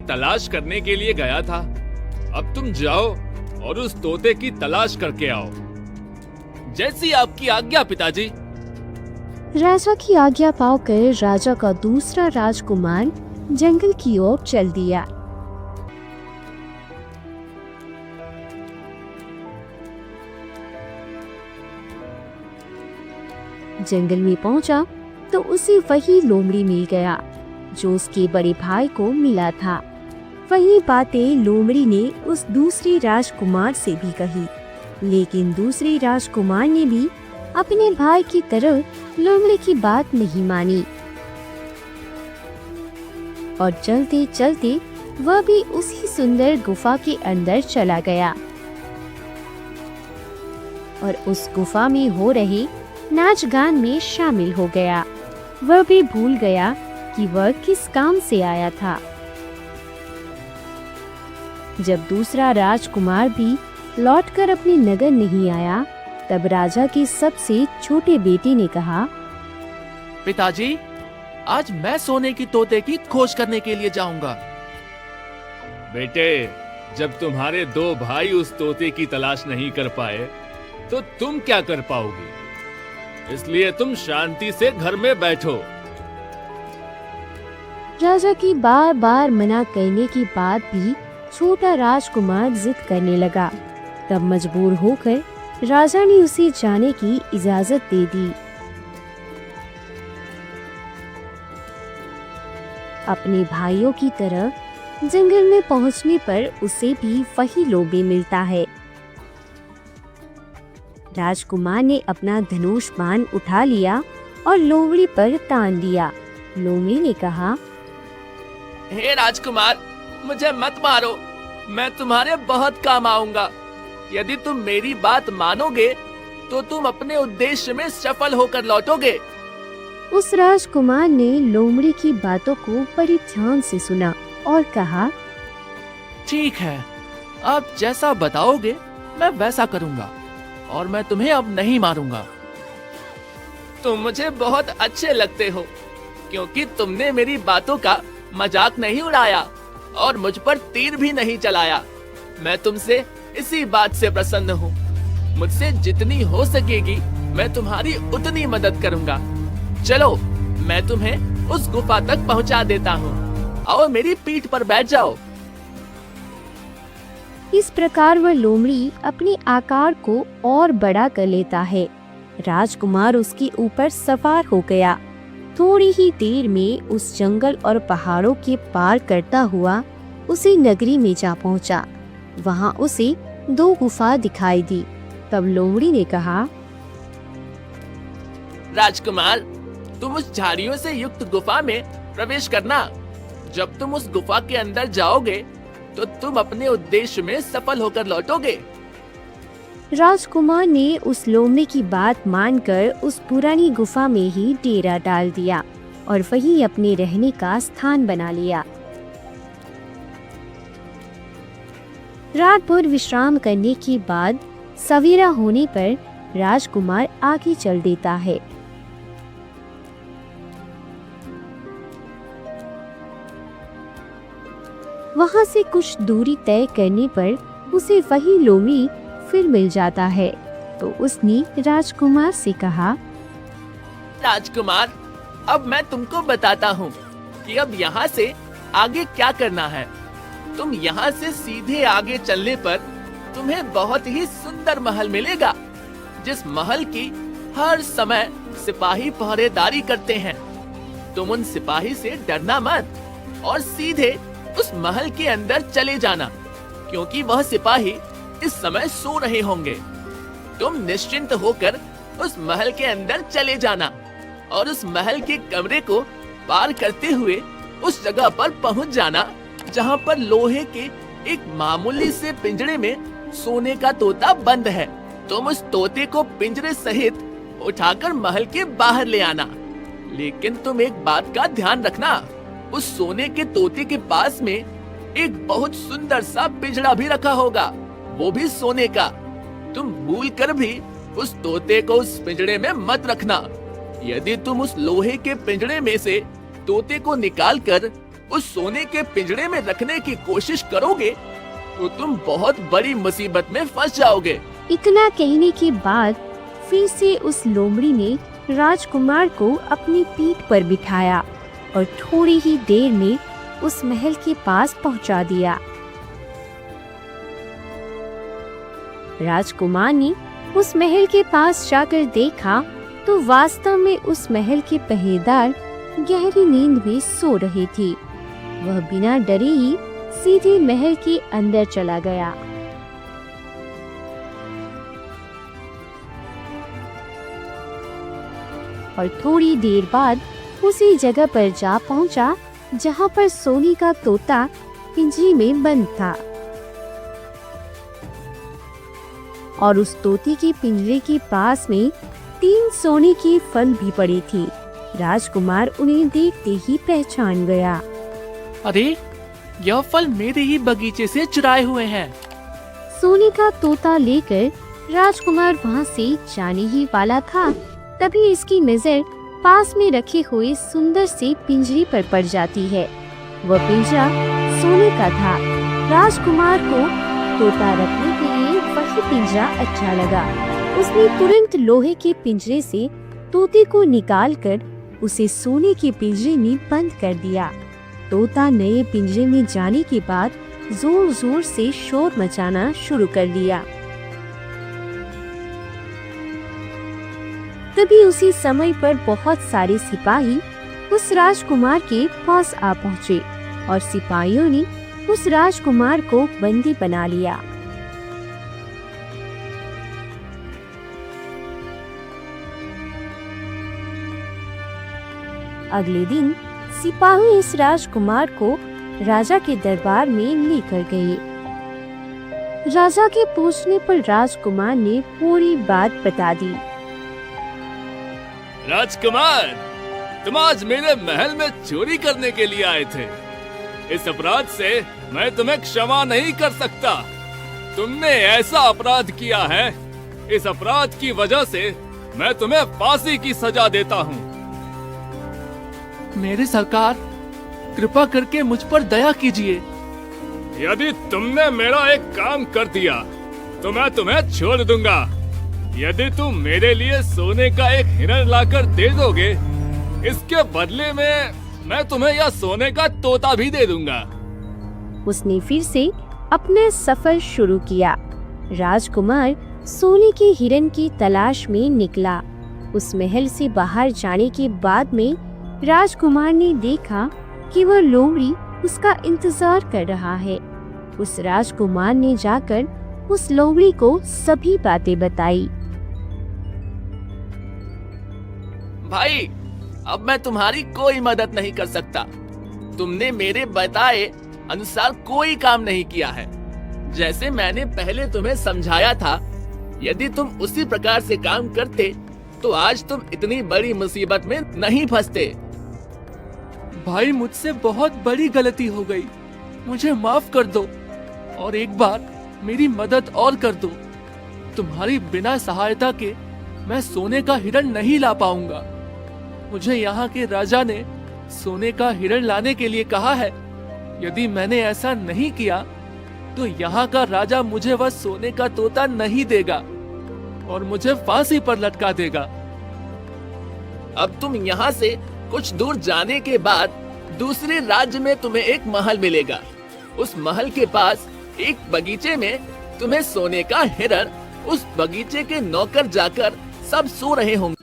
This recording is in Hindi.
तलाश करने के लिए गया था। अब तुम जाओ और उस तोते की तलाश करके आओ। जैसी आपकी आज्ञा पिताजी। राजा की आज्ञा पाकर राजा का दूसरा राजकुमार जंगल की ओर चल दिया। जंगल में पहुंचा तो उसे वही लोमड़ी मिल गया जो उसके बड़े भाई को मिला था। वही बातें लोमड़ी ने उस दूसरे राजकुमार से भी कही, लेकिन दूसरे राजकुमार ने भी अपने भाई की तरह लोमड़ी की बात नहीं मानी और चलते चलते वह भी उसी सुंदर गुफा के अंदर चला गया और उस गुफा में हो रहे नाच गान में शामिल हो गया। वह भी भूल गया कि वह किस काम से आया था। जब दूसरा राजकुमार भी लौटकर अपने नगर नहीं आया, तब राजा के सबसे छोटे बेटे ने कहा, पिताजी, आज मैं सोने की तोते की खोज करने के लिए जाऊंगा। बेटे, जब तुम्हारे दो भाई उस तोते की तलाश नहीं कर पाए तो तुम क्या कर पाओगे? इसलिए तुम शांति से घर में बैठो। राजा की बार बार मना करने के बाद भी छोटा राजकुमार जिद करने लगा। तब मजबूर होकर राजा ने उसे जाने की इजाजत दे दी। अपने भाइयों की तरह जंगल में पहुंचने पर उसे भी वही लोमड़ी मिलता है। राजकुमार ने अपना धनुष बाण उठा लिया और लोमड़ी पर तान दिया। लोमड़ी ने कहा, हे राजकुमार, मुझे मत मारो, मैं तुम्हारे बहुत काम आऊंगा। यदि तुम मेरी बात मानोगे तो तुम अपने उद्देश्य में सफल होकर लौटोगे। उस राजकुमार ने लोमड़ी की बातों को बड़ी ध्यान से सुना और कहा, ठीक है, आप जैसा बताओगे मैं वैसा करूंगा और मैं तुम्हें अब नहीं मारूंगा। तुम मुझे बहुत अच्छे लगते हो क्योंकि तुमने मेरी बातों का मजाक नहीं उड़ाया और मुझ पर तीर भी नहीं चलाया। मैं तुमसे इसी बात से प्रसन्न हूँ। मुझसे जितनी हो सकेगी मैं तुम्हारी उतनी मदद करूंगा। चलो, मैं तुम्हें उस गुफा तक पहुँचा देता हूँ। आओ, मेरी पीठ पर बैठ जाओ। इस प्रकार वह लोमड़ी अपने आकार को और बड़ा कर लेता है। राजकुमार उसके ऊपर सवार हो गया। थोड़ी ही देर में उस जंगल और पहाड़ों के पार करता हुआ उसी नगरी में जा पहुंचा। वहां उसे दो गुफा दिखाई दी। तब लोमड़ी ने कहा, राजकुमार, तुम उस झाड़ियों से युक्त गुफा में प्रवेश करना। जब तुम उस गुफा के अंदर जाओगे तो तुम अपने उद्देश्य में सफल होकर लौटोगे। राजकुमार ने उस लोमड़ी की बात मानकर उस पुरानी गुफा में ही डेरा डाल दिया और वहीं अपने रहने का स्थान बना लिया। रात भर विश्राम करने के बाद सवेरा होने पर राजकुमार आगे चल देता है। वहां से कुछ दूरी तय करने पर उसे वही लोमड़ी फिर मिल जाता है। तो उसने राजकुमार से कहा, राजकुमार, अब मैं तुमको बताता हूँ कि अब यहाँ से आगे क्या करना है। तुम यहाँ से सीधे आगे चलने पर तुम्हें बहुत ही सुंदर महल मिलेगा, जिस महल की हर समय सिपाही पहरेदारी करते हैं। तुम उन सिपाही से डरना मत और सीधे उस महल के अंदर चले जाना, क्योंकि वह सिपाही इस समय सो रहे होंगे। तुम निश्चिंत होकर उस महल के अंदर चले जाना और उस महल के कमरे को पार करते हुए उस जगह पर पहुंच जाना जहां पर लोहे के एक मामूली से पिंजरे में सोने का तोता बंद है। तुम उस तोते को पिंजरे सहित उठाकर महल के बाहर ले आना। लेकिन तुम एक बात का ध्यान रखना, उस सोने के तोते के पास में एक बहुत सुंदर सा पिंजरा भी रखा होगा, वो भी सोने का। तुम भूल कर भी उस तोते को उस पिंजरे में मत रखना। यदि तुम उस लोहे के पिंजरे में से तोते को निकालकर उस सोने के पिंजरे में रखने की कोशिश करोगे तो तुम बहुत बड़ी मुसीबत में फंस जाओगे। इतना कहने के बाद फिर से उस लोमड़ी ने राजकुमार को अपनी पीठ पर बिठाया और थोड़ी ही देर में उस महल के पास पहुंचा दिया। राजकुमार ने उस महल के पास जाकर देखा तो वास्तव में उस महल के पहरेदार गहरी नींद में सो रहे थे। वह बिना डरे ही सीधे महल के अंदर चला गया। और थोड़ी देर बाद उसी जगह पर जा पहुंचा जहां पर सोने का तोता पिंजरे में बंद था। और उस तोते के पिंजरे के पास में 3 सोने के फल भी पड़े थे। राजकुमार उन्हें देखते ही पहचान गया। अरे, यह फल मेरे ही बगीचे से चुराए हुए हैं। सोने का तोता लेकर राजकुमार वहां से जाने ही वाला था, तभी इसकी नजर पास में रखे हुए सुंदर से पिंजरे पर पड़ जाती है। वह पिंजरा सोने का था। राजकुमार को तोता रखने के लिए वही पिंजरा अच्छा लगा। उसने तुरंत लोहे के पिंजरे से तोते को निकालकर उसे सोने के पिंजरे में बंद कर दिया। तोता नए पिंजरे में जाने के बाद जोर जोर से शोर मचाना शुरू कर दिया। तभी उसी समय पर बहुत सारे सिपाही उस राजकुमार के पास आ पहुँचे और सिपाहियों ने उस राजकुमार को बंदी बना लिया। अगले दिन सिपाही इस राजकुमार को राजा के दरबार में लेकर गए। राजा के पूछने पर राजकुमार ने पूरी बात बता दी। राजकुमार, तुम आज मेरे महल में चोरी करने के लिए आए थे। इस अपराध से मैं तुम्हें क्षमा नहीं कर सकता। तुमने ऐसा अपराध किया है, इस अपराध की वजह से मैं तुम्हें फांसी की सजा देता हूँ। मेरे सरकार, कृपा करके मुझ पर दया कीजिए। यदि तुमने मेरा एक काम कर दिया तो मैं तुम्हें छोड़ दूंगा। यदि तुम मेरे लिए सोने का एक हिरण लाकर दे दोगे, इसके बदले में मैं तुम्हें यह सोने का तोता भी दे दूंगा। उसने फिर से अपना सफर शुरू किया। राजकुमार सोने के हिरण की तलाश में निकला। उस महल से बाहर जाने के बाद में राजकुमार ने देखा कि वह लोमड़ी उसका इंतजार कर रहा है। उस राजकुमार ने जाकर उस लोमड़ी को सभी बातें बताई। भाई, अब मैं तुम्हारी कोई मदद नहीं कर सकता। तुमने मेरे बताए अनुसार कोई काम नहीं किया है। जैसे मैंने पहले तुम्हें समझाया था, यदि तुम उसी प्रकार से काम करते तो आज तुम इतनी बड़ी मुसीबत में नहीं फंसते। भाई, मुझसे बहुत बड़ी गलती हो गई। मुझे माफ कर दो और एक बार मेरी मदद और कर दो। तुम्हारी बिना सहायता के मैं सोने का हिरण नहीं ला पाऊंगा। मुझे यहाँ के राजा ने सोने का हिरण लाने के लिए कहा है। यदि मैंने ऐसा नहीं किया तो यहाँ का राजा मुझे वह सोने का तोता नहीं देगा और मुझे फांसी पर लटका देगा। अब तुम यहाँ से कुछ दूर जाने के बाद दूसरे राज्य में तुम्हें एक महल मिलेगा। उस महल के पास एक बगीचे में तुम्हें सोने का हिरण, उस बगीचे के नौकर जाकर सब सो रहे होंगे।